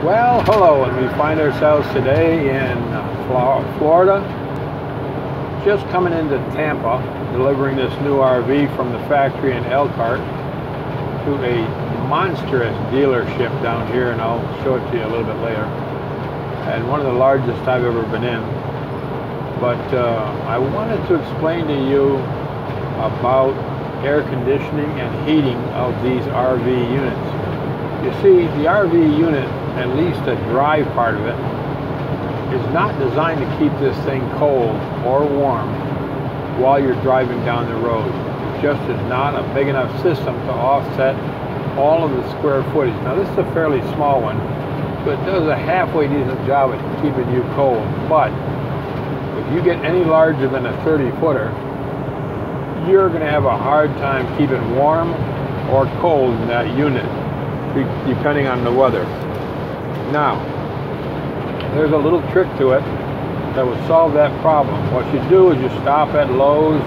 Well, hello, and we find ourselves today in Florida, just coming into Tampa, delivering this new RV from the factory in Elkhart to a monstrous dealership down here, and I'll show it to you a little bit later, and one of the largest I've ever been in. But I wanted to explain to you about air conditioning and heating of these RV units. You see, the RV unit, at least the drive part of it, is not designed to keep this thing cold or warm while you're driving down the road. It just is not a big enough system to offset all of the square footage. Now, this is a fairly small one, but it does a halfway decent job at keeping you cold. But if you get any larger than a 30-footer, you're going to have a hard time keeping warm or cold in that unit, depending on the weather. Now, there's a little trick to it that will solve that problem. What you do is you stop at Lowe's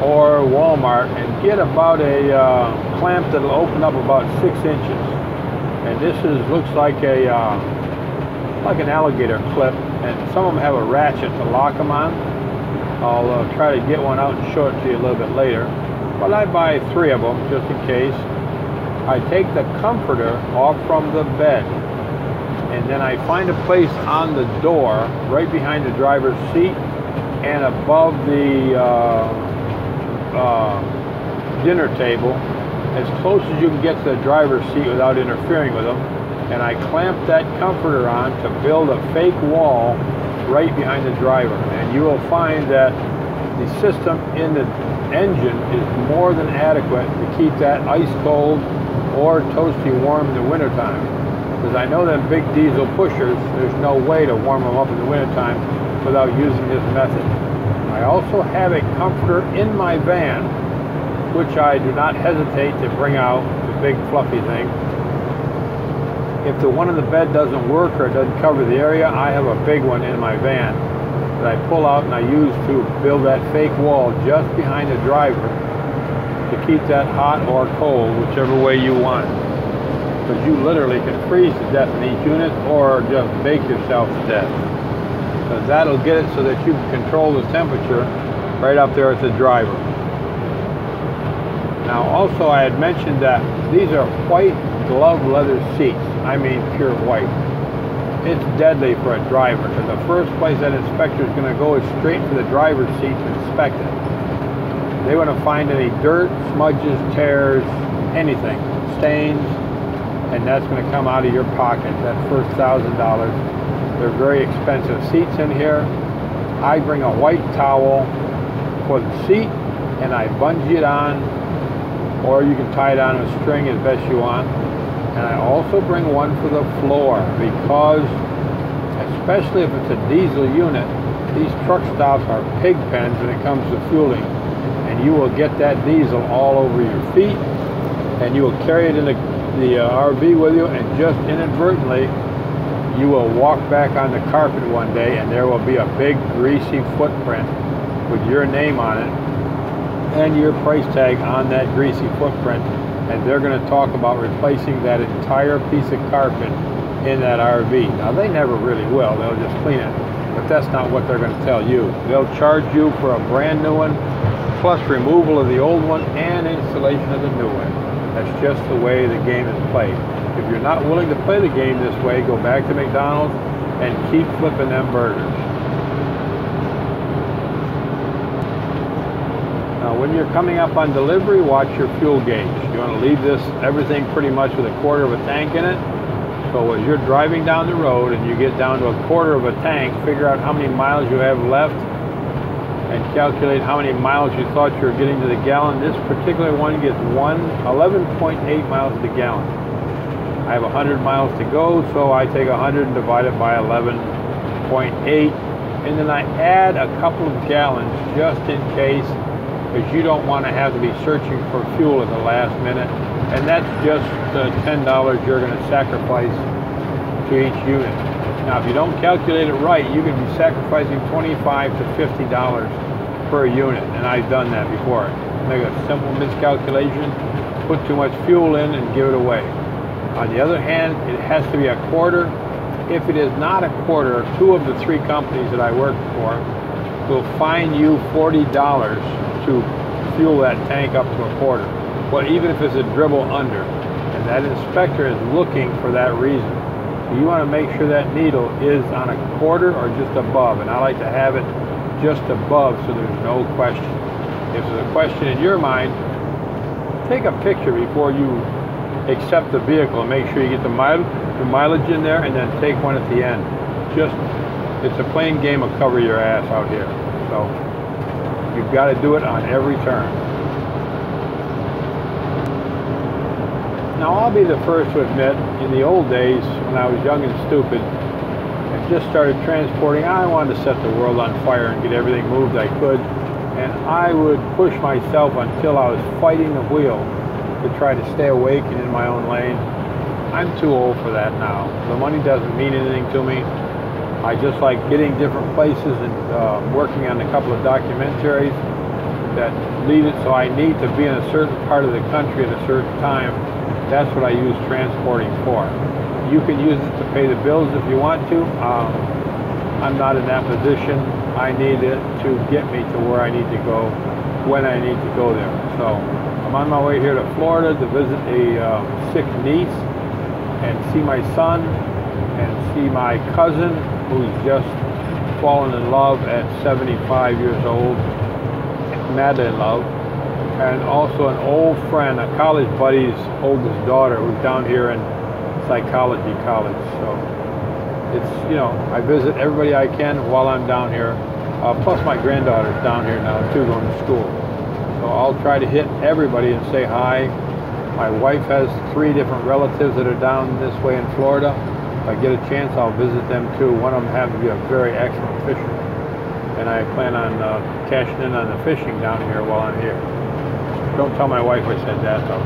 or Walmart and get about a clamp that'll open up about 6 inches. And this looks like an alligator clip, and some of them have a ratchet to lock them on. I'll try to get one out and show it to you a little bit later. But I buy 3 of them just in case. I take the comforter off from the bed, and then I find a place on the door right behind the driver's seat and above the dinner table, as close as you can get to the driver's seat without interfering with them. And I clamp that comforter on to build a fake wall right behind the driver. And you will find that the system in the engine is more than adequate to keep that ice cold or toasty warm in the wintertime. Because I know them big diesel pushers, there's no way to warm them up in the wintertime without using this method. I also have a comforter in my van, which I do not hesitate to bring out, the big fluffy thing. If the one in the bed doesn't work or it doesn't cover the area, I have a big one in my van that I pull out and I use to build that fake wall just behind the driver to keep that hot or cold, whichever way you want. Because you literally can freeze to death in these units or just bake yourself to death. Because that'll get it so that you can control the temperature right up there at the driver. Now, also I had mentioned that these are white glove leather seats. I mean pure white. It's deadly for a driver, because the first place that inspector is going to go is straight for the driver's seat to inspect it. They want to find any dirt, smudges, tears, anything, stains, and that's going to come out of your pocket, that first $1,000. They're very expensive seats in here. I bring a white towel for the seat and I bungee it on, or you can tie it on a string as best you want. And I also bring one for the floor, because especially if it's a diesel unit, these truck stops are pig pens when it comes to fueling. And you will get that diesel all over your feet, and you will carry it in the RV with you, and just inadvertently you will walk back on the carpet one day and there will be a big greasy footprint with your name on it and your price tag on that greasy footprint. And they're going to talk about replacing that entire piece of carpet in that RV. Now, they never really will. They'll just clean it. But that's not what they're going to tell you. They'll charge you for a brand new one, plus removal of the old one and installation of the new one. That's just the way the game is played. If you're not willing to play the game this way, go back to McDonald's and keep flipping them burgers. Now, when you're coming up on delivery, watch your fuel gauge. You want to leave everything pretty much with a quarter of a tank in it. So as you're driving down the road and you get down to a quarter of a tank, figure out how many miles you have left and calculate how many miles you thought you were getting to the gallon. This particular one gets 11.8 miles to the gallon. I have 100 miles to go, so I take 100 and divide it by 11.8, and then I add a couple of gallons just in case, because you don't want to have to be searching for fuel at the last minute. And that's just the $10 you're going to sacrifice to each unit. Now, if you don't calculate it right, you can be sacrificing $25 to $50 per unit, and I've done that before. Make a simple miscalculation, put too much fuel in, and give it away. On the other hand, it has to be a quarter. If it is not a quarter, two of the three companies that I work for will fine you $40 to fuel that tank up to a quarter. Well, even if it's a dribble under. And that inspector is looking for that reason. So you want to make sure that needle is on a quarter or just above. And I like to have it just above so there's no question. If there's a question in your mind, take a picture before you accept the vehicle and make sure you get the mileage in there, and then take one at the end. It's a plain game of cover your ass out here. So you've got to do it on every turn. Now, I'll be the first to admit, in the old days when I was young and stupid and just started transporting, I wanted to set the world on fire and get everything moved I could. And I would push myself until I was fighting the wheel to try to stay awake and in my own lane. I'm too old for that now. The money doesn't mean anything to me. I just like getting different places and working on a couple of documentaries that lead it so I need to be in a certain part of the country at a certain time. That's what I use transporting for. You can use it to pay the bills if you want to. I'm not in that position. I need it to get me to where I need to go when I need to go there. So I'm on my way here to Florida to visit a sick niece and see my son and see my cousin who's just fallen in love at 75 years old, madly in love, and also an old friend, a college buddy's oldest daughter who's down here in psychology college. So it's, you know, I visit everybody I can while I'm down here. Plus my granddaughter's down here now too, going to school. So I'll try to hit everybody and say hi. My wife has 3 different relatives that are down this way in Florida. If I get a chance, I'll visit them too. One of them happens to be a very excellent fisherman. And I plan on cashing in on the fishing down here while I'm here. Don't tell my wife I said that though.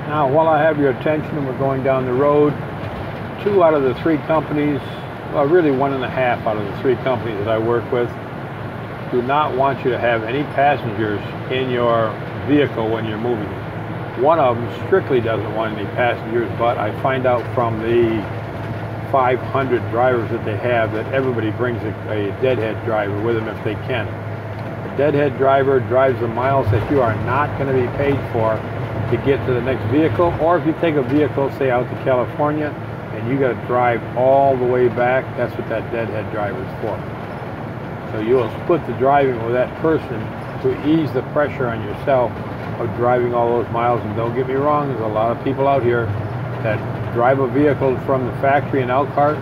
Now, while I have your attention and we're going down the road, 2 out of the 3 companies, well, really 1.5 out of the 3 companies that I work with, do not want you to have any passengers in your vehicle when you're moving it. One of them strictly doesn't want any passengers, but I find out from the 500 drivers that they have that everybody brings a deadhead driver with them if they can. A deadhead driver drives the miles that you are not going to be paid for to get to the next vehicle, or if you take a vehicle, say out to California, and you got to drive all the way back, that's what that deadhead driver is for. So you'll split the driving with that person to ease the pressure on yourself of driving all those miles. And don't get me wrong, there's a lot of people out here that drive a vehicle from the factory in Elkhart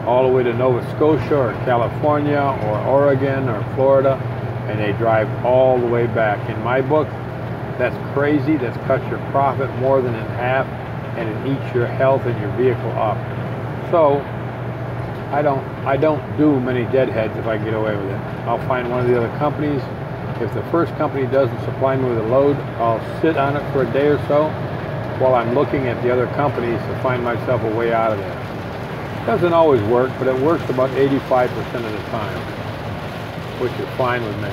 all the way to Nova Scotia or California or Oregon or Florida, and they drive all the way back. In my book, that's crazy. That's cut your profit more than in half, and it eats your health and your vehicle up. So I don't do many deadheads if I get away with it. I'll find one of the other companies. If the first company doesn't supply me with a load, I'll sit on it for a day or so while I'm looking at the other companies to find myself a way out of there. Doesn't always work, but it works about 85% of the time, which is fine with me.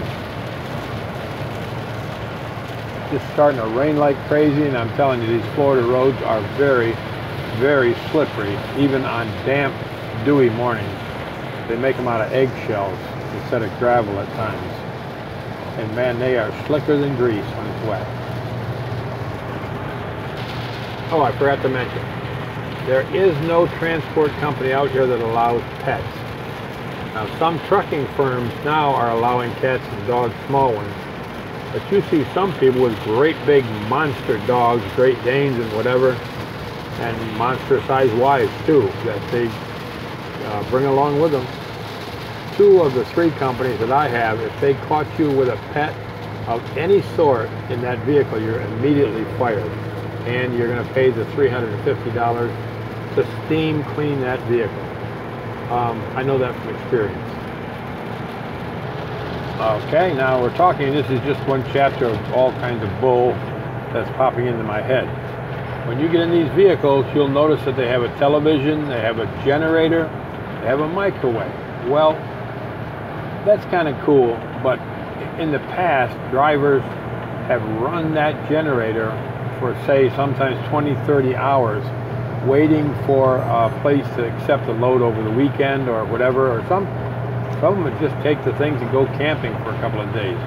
Just starting to rain like crazy, and I'm telling you, these Florida roads are very, very slippery, even on damp, dewy mornings. They make them out of eggshells instead of gravel at times. And man, they are slicker than grease when it's wet. Oh, I forgot to mention, there is no transport company out here that allows pets. Now, some trucking firms now are allowing cats and dogs, small ones. But you see some people with great big monster dogs, Great Danes and whatever, and monster-sized wives too, that they bring along with them. 2 of the 3 companies that I have, if they caught you with a pet of any sort in that vehicle, you're immediately fired. And you're going to pay the $350 to steam clean that vehicle. I know that from experience. Okay, now we're talking, this is just one chapter of all kinds of bull that's popping into my head. When you get in these vehicles, you'll notice that they have a television, they have a generator, they have a microwave. Well, that's kind of cool, but in the past, drivers have run that generator for, say, sometimes 20, 30 hours waiting for a place to accept a load over the weekend or whatever, or some of them would just take the things and go camping for a couple of days.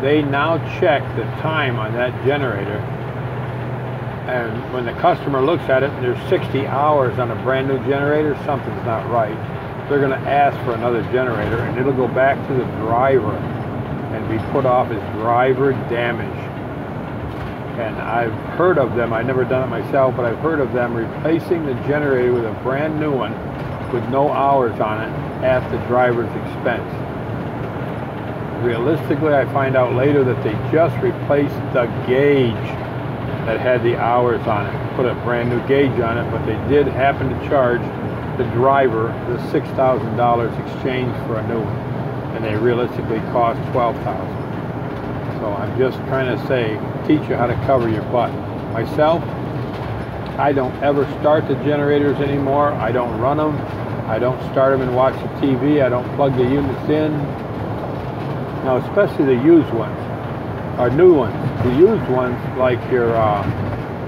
They now check the time on that generator, and when the customer looks at it and there's 60 hours on a brand new generator, something's not right. They're going to ask for another generator, and it'll go back to the driver and be put off as driver damage. And I've heard of them, I've never done it myself, but I've heard of them replacing the generator with a brand new one with no hours on it at the driver's expense. Realistically, I find out later that they just replaced the gauge that had the hours on it, put a brand new gauge on it, but they did happen to charge the driver the $6,000 exchange for a new one, and they realistically cost $12,000. So I'm just trying to say, teach you how to cover your butt. Myself, I don't ever start the generators anymore. I don't run them. I don't start them and watch the TV. I don't plug the units in. Now, especially the used ones, or new ones. The used ones, like your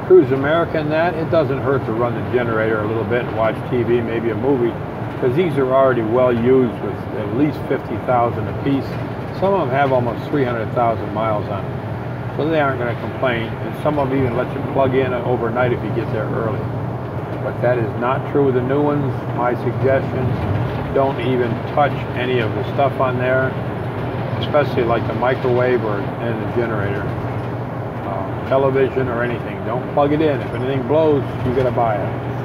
Cruise America and that, it doesn't hurt to run the generator a little bit and watch TV, maybe a movie, because these are already well used with at least 50,000 a piece. Some of them have almost 300,000 miles on them, so they aren't going to complain, and some of them even let you plug in overnight if you get there early. But that is not true with the new ones. My suggestion, don't even touch any of the stuff on there, especially like the microwave and the generator, television or anything. Don't plug it in. If anything blows, you got to buy it.